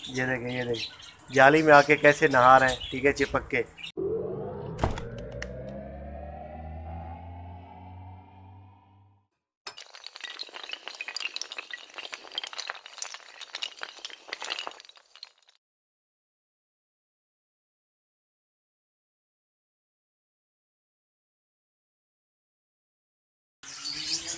ये देखें जाली में आके कैसे नहा रहे हैं, ठीक है, चिपक के।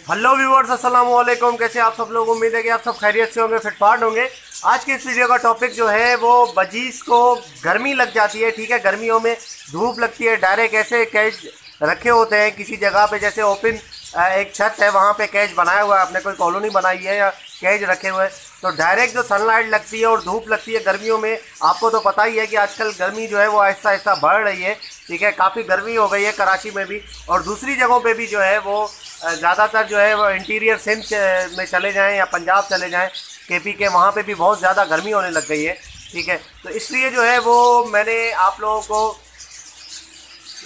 हेलो व्यूअर्स, अस्सलाम वालेकुम। कैसे आप सब लोग? उम्मीद है कि आप सब खैरियत से होंगे, फिटफाट होंगे। आज की इस वीडियो का टॉपिक जो है वो बजीज को गर्मी लग जाती है, ठीक है, गर्मियों में धूप लगती है। डायरेक्ट ऐसे कैच रखे होते हैं किसी जगह पे, जैसे ओपन एक छत है वहाँ पे कैच बनाया हुआ है, आपने कोई कॉलोनी बनाई है या कैच रखे हुए हैं, तो डायरेक्ट जो सनलाइट लगती है और धूप लगती है गर्मियों में। आपको तो पता ही है कि आजकल गर्मी जो है वो आहिस्ता आहिस्ता बढ़ रही है, ठीक है, काफ़ी गर्मी हो गई है कराची में भी, और दूसरी जगहों पे भी जो है वो ज़्यादातर जो है वो इंटीरियर सिंध में चले जाएं या पंजाब चले जाएं, केपी के, वहाँ पे भी बहुत ज़्यादा गर्मी होने लग गई है, ठीक है। तो इसलिए जो है वो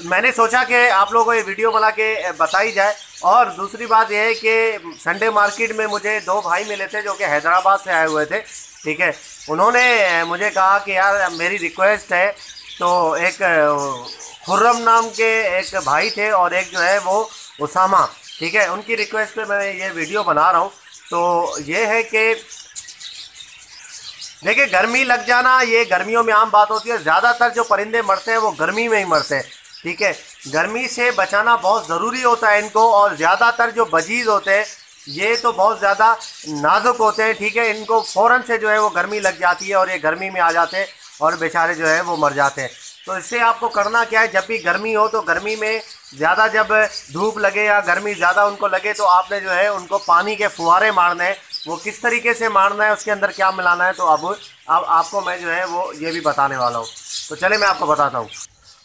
मैंने सोचा कि आप लोगों को ये वीडियो बना के बताई जाए। और दूसरी बात यह है कि संडे मार्केट में मुझे दो भाई मिले थे जो कि हैदराबाद से आए हुए थे, ठीक है। उन्होंने मुझे कहा कि यार मेरी रिक्वेस्ट है, तो एक खुर्रम नाम के एक भाई थे और एक जो है वो उसामा, ठीक है, उनकी रिक्वेस्ट पे मैं ये वीडियो बना रहा हूँ। तो ये है कि देखिए, गर्मी लग जाना ये गर्मियों में आम बात होती है। ज़्यादातर जो परिंदे मरते हैं वो गर्मी में ही मरते हैं, ठीक है। गर्मी से बचाना बहुत ज़रूरी होता है इनको, और ज़्यादातर जो बजीज होते हैं ये तो बहुत ज़्यादा नाजुक होते हैं, ठीक है। इनको फ़ौरन से जो है वो गर्मी लग जाती है और ये गर्मी में आ जाते हैं और बेचारे जो है वो मर जाते हैं। तो इससे आपको करना क्या है, जब भी गर्मी हो तो गर्मी में ज़्यादा जब धूप लगे या गर्मी ज़्यादा उनको लगे तो आपने जो है उनको पानी के फुहारे मारने हैं। वो किस तरीके से मारना है, उसके अंदर क्या मिलाना है, तो अब आपको मैं जो है वो ये भी बताने वाला हूँ। तो चले मैं आपको बताता हूँ।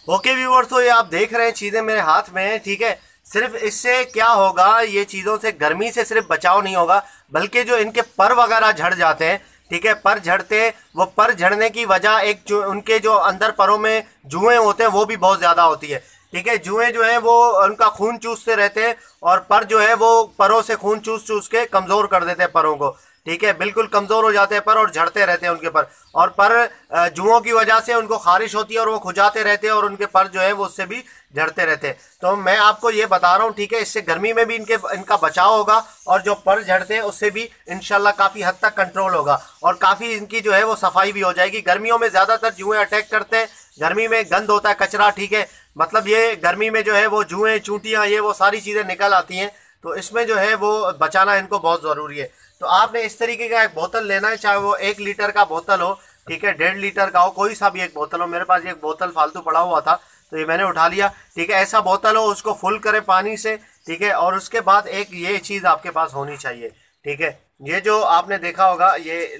ओके व्यूअर्स, तो ये आप देख रहे हैं चीज़ें मेरे हाथ में हैं, ठीक है। सिर्फ इससे क्या होगा, ये चीज़ों से गर्मी से सिर्फ बचाव नहीं होगा, बल्कि जो इनके पर वगैरह झड़ जाते हैं, ठीक है, पर झड़ते, वो पर झड़ने की वजह एक जो उनके जो अंदर परों में जुएं होते हैं वो भी बहुत ज़्यादा होती है, ठीक है। जुएं जो है वो उनका खून चूसते रहते हैं और पर जो है वो परों से खून चूस चूस के कमज़ोर कर देते हैं परों को, ठीक है, बिल्कुल कमज़ोर हो जाते हैं पर और झड़ते रहते हैं उनके पर। और पर जुओं की वजह से उनको खारिश होती है और वो खुजाते रहते हैं और उनके पर जो है वो उससे भी झड़ते रहते हैं। तो मैं आपको ये बता रहा हूँ, ठीक है, इससे गर्मी में भी इनका बचाव होगा और जो पर झड़ते हैं उससे भी इंशाल्लाह काफ़ी हद तक कंट्रोल होगा और काफ़ी इनकी जो है वो सफाई भी हो जाएगी। गर्मियों में ज़्यादातर जुएं अटैक करते हैं, गर्मी में गंद होता है, कचरा, ठीक है, मतलब ये गर्मी में जो है वो जुएं, चूंटियाँ, ये वो सारी चीज़ें निकल आती हैं। तो इसमें जो है वो बचाना इनको बहुत ज़रूरी है। तो आपने इस तरीके का एक बोतल लेना है, चाहे वो 1 लीटर का बोतल हो, ठीक है, 1.5 लीटर का हो, कोई सा भी एक बोतल हो। मेरे पास एक बोतल फालतू पड़ा हुआ था तो ये मैंने उठा लिया, ठीक है। ऐसा बोतल हो, उसको फुल करें पानी से, ठीक है। और उसके बाद एक ये चीज़ आपके पास होनी चाहिए, ठीक है। ये जो आपने देखा होगा, ये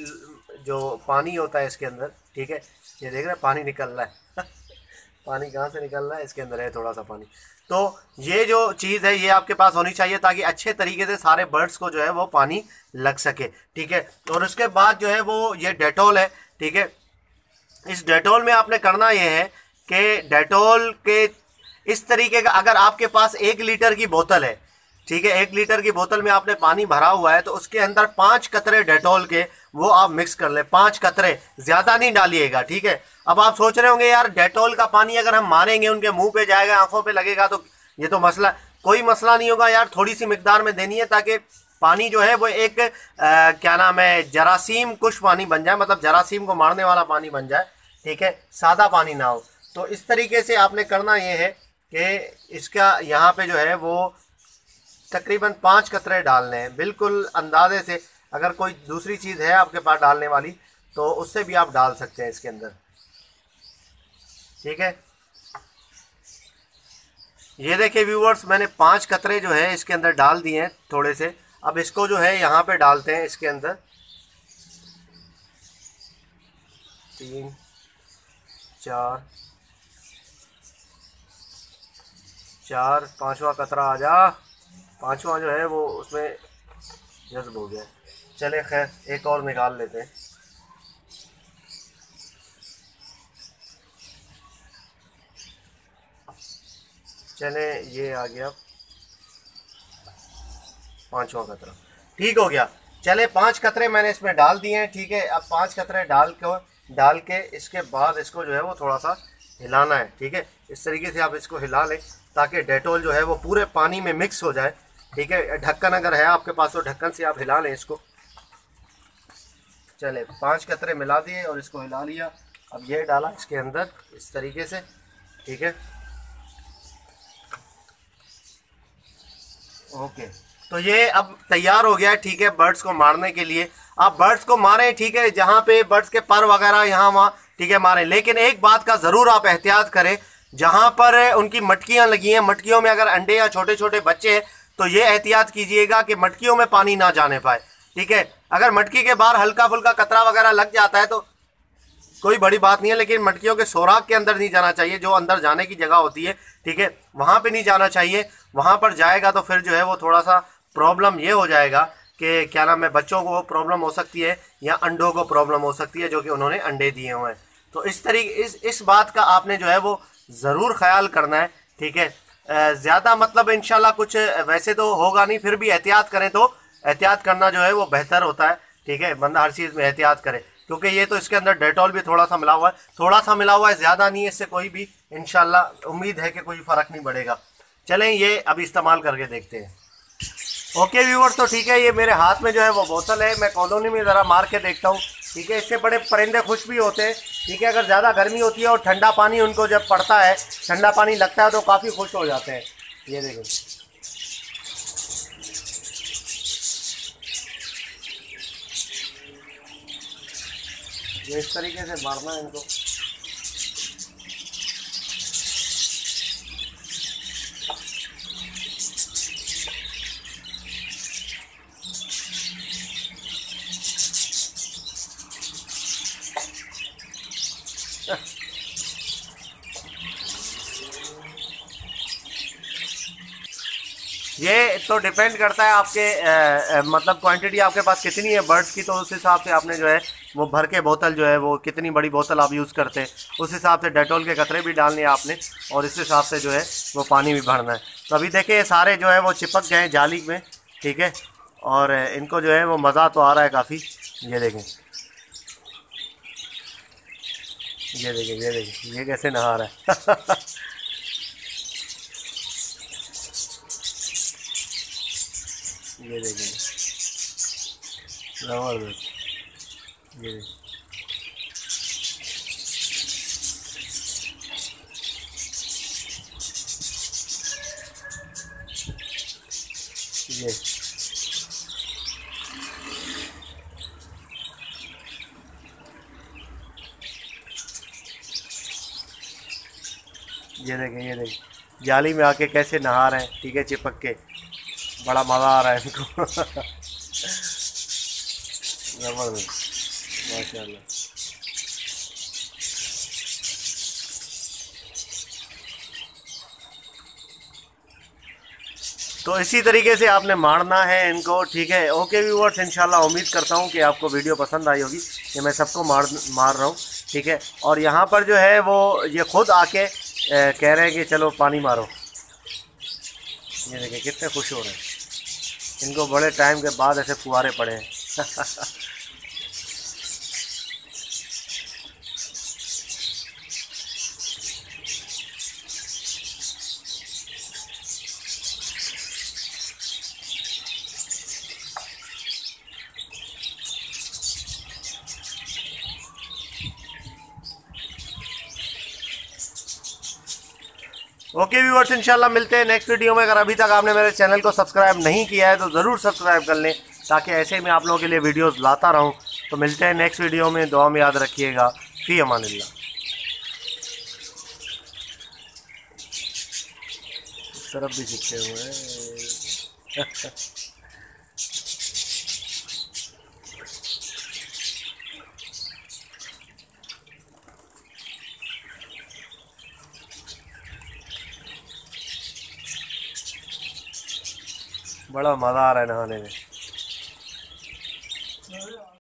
जो पानी होता है इसके अंदर, ठीक है, ये देख रहे हैं पानी निकल रहा है पानी कहाँ से निकल रहा है, इसके अंदर है थोड़ा सा पानी। तो ये जो चीज़ है ये आपके पास होनी चाहिए ताकि अच्छे तरीके से सारे बर्ड्स को जो है वो पानी लग सके, ठीक है। और उसके बाद जो है वो ये डेटॉल है, ठीक है। इस डेटॉल में आपने करना ये है कि डेटॉल के इस तरीके का, अगर आपके पास 1 लीटर की बोतल है, ठीक है, 1 लीटर की बोतल में आपने पानी भरा हुआ है, तो उसके अंदर 5 कतरे डेटॉल के वो आप मिक्स कर ले, 5 कतरे, ज्यादा नहीं डालिएगा, ठीक है। अब आप सोच रहे होंगे यार डेटॉल का पानी अगर हम मारेंगे उनके मुंह पे जाएगा, आंखों पे लगेगा, तो ये तो मसला, कोई मसला नहीं होगा यार, थोड़ी सी मिकदार में देनी है ताकि पानी जो है वो एक क्या नाम है, जरासीम कुछ पानी बन जाए, मतलब जरासीम को मारने वाला पानी बन जाए, ठीक है, सादा पानी ना हो। तो इस तरीके से आपने करना ये है कि इसका यहाँ पे जो है वो तकरीबन 5 कतरे डालने हैं, बिल्कुल अंदाजे से। अगर कोई दूसरी चीज़ है आपके पास डालने वाली तो उससे भी आप डाल सकते हैं इसके अंदर, ठीक है। ये देखिए व्यूअर्स, मैंने 5 कतरे जो है इसके अंदर डाल दिए हैं थोड़े से। अब इसको जो है यहाँ पे डालते हैं इसके अंदर, 3 4 4, 5वां कतरा आ जा, 5वां जो है वो उसमें जज्ब हो गया। चले खैर एक और निकाल लेते हैं। चले ये आ गया 5वां कतरा, ठीक हो गया। चले 5 कतरे मैंने इसमें डाल दिए हैं, ठीक है। अब 5 कतरे डाल के इसके बाद इसको जो है वो थोड़ा सा हिलाना है, ठीक है। इस तरीके से आप इसको हिला लें ताकि डेटॉल जो है वो पूरे पानी में मिक्स हो जाए, ठीक है। ढक्कन अगर है आपके पास तो ढक्कन से आप हिला लें इसको। चले 5 कतरे मिला दिए और इसको हिला लिया। अब ये डाला इसके अंदर इस तरीके से, ठीक है। ओके, तो ये अब तैयार हो गया है, ठीक है, बर्ड्स को मारने के लिए। आप बर्ड्स को मारें, ठीक है, जहाँ पे बर्ड्स के पर वगैरह यहाँ वहाँ, ठीक है, मारें। लेकिन एक बात का ज़रूर आप एहतियात करें, जहाँ पर उनकी मटकियाँ लगी हैं, मटकियों में अगर अंडे या छोटे छोटे बच्चे हैं तो ये एहतियात कीजिएगा कि मटकियों में पानी ना जाने पाए, ठीक है। अगर मटकी के बाहर हल्का फुल्का कतरा वगैरह लग जाता है तो कोई बड़ी बात नहीं है, लेकिन मटकियों के सुराख के अंदर नहीं जाना चाहिए, जो अंदर जाने की जगह होती है, ठीक है, वहाँ पे नहीं जाना चाहिए। वहाँ पर जाएगा तो फिर जो है वो थोड़ा सा प्रॉब्लम ये हो जाएगा कि क्या नाम है, बच्चों को प्रॉब्लम हो सकती है या अंडों को प्रॉब्लम हो सकती है, जो कि उन्होंने अंडे दिए हुए हैं। तो इस तरीके इस बात का आपने जो है वो ज़रूर ख्याल करना है, ठीक है। ज़्यादा मतलब इंशाल्लाह कुछ वैसे तो होगा नहीं, फिर भी एहतियात करें तो एहतियात करना जो है वो बेहतर होता है, ठीक है। बंदा हर चीज़ में एहतियात करे, क्योंकि ये तो इसके अंदर डेटॉल भी थोड़ा सा मिला हुआ है, ज़्यादा नहीं है, इससे कोई भी इंशाल्लाह उम्मीद है कि कोई फ़र्क नहीं पड़ेगा। चलें ये अभी इस्तेमाल करके देखते हैं। ओके व्यूअर्स, तो ठीक है, ये मेरे हाथ में जो है वो बोतल है, मैं कॉलोनी में ज़रा मार के देखता हूँ, ठीक है। इससे बड़े परिंदे खुश भी होते हैं, ठीक है। अगर ज़्यादा गर्मी होती है और ठंडा पानी उनको जब पड़ता है, ठंडा पानी लगता है तो काफ़ी खुश हो जाते हैं। ये देखें, ये इस तरीके से मारना है इनको। ये तो डिपेंड करता है आपके मतलब क्वांटिटी आपके पास कितनी है बर्ड्स की, तो उस हिसाब से आपने जो है वो भर के बोतल जो है वो कितनी बड़ी बोतल आप यूज़ करते हैं उस हिसाब से डेटॉल के कतरे भी डालने हैं आपने, और इस हिसाब से जो है वो पानी भी भरना है। तो अभी देखिए ये सारे जो है वो चिपक गए जाली में, ठीक है, और इनको जो है वो मज़ा तो आ रहा है काफ़ी। ये देखें, ये देखें, ये देखें, ये कैसे नहा रहा है। ये देखें, ज़बरदस्त। ये ये ये देखें, ये देखें जाली में आके कैसे नहा रहे हैं, ठीक है, चिपक के। बड़ा मज़ा आ रहा है इनको। ज़बरदस्त, माशाल्लाह। तो इसी तरीके से आपने मारना है इनको, ठीक है। ओके व्यूअर्स, इंशाल्लाह उम्मीद करता हूँ कि आपको वीडियो पसंद आई होगी कि मैं सबको मार रहा हूँ, ठीक है। और यहाँ पर जो है वो ये खुद आके कह रहे हैं कि चलो पानी मारो। ये देखिए कितने खुश हो रहे हैं, इनको बड़े टाइम के बाद ऐसे फुहारे पड़े हैं। ओके व्यूअर्स, इंशाल्लाह मिलते हैं नेक्स्ट वीडियो में। अगर अभी तक आपने मेरे चैनल को सब्सक्राइब नहीं किया है तो ज़रूर सब्सक्राइब कर लें, ताकि ऐसे मैं आप लोगों के लिए वीडियोस लाता रहूं। तो मिलते हैं नेक्स्ट वीडियो में, दुआ में याद रखिएगा। फी अमानिल्लाह। इस तरफ भी चिपके हुए हैं। बड़ा मज़ा आ रहा है नहाने में।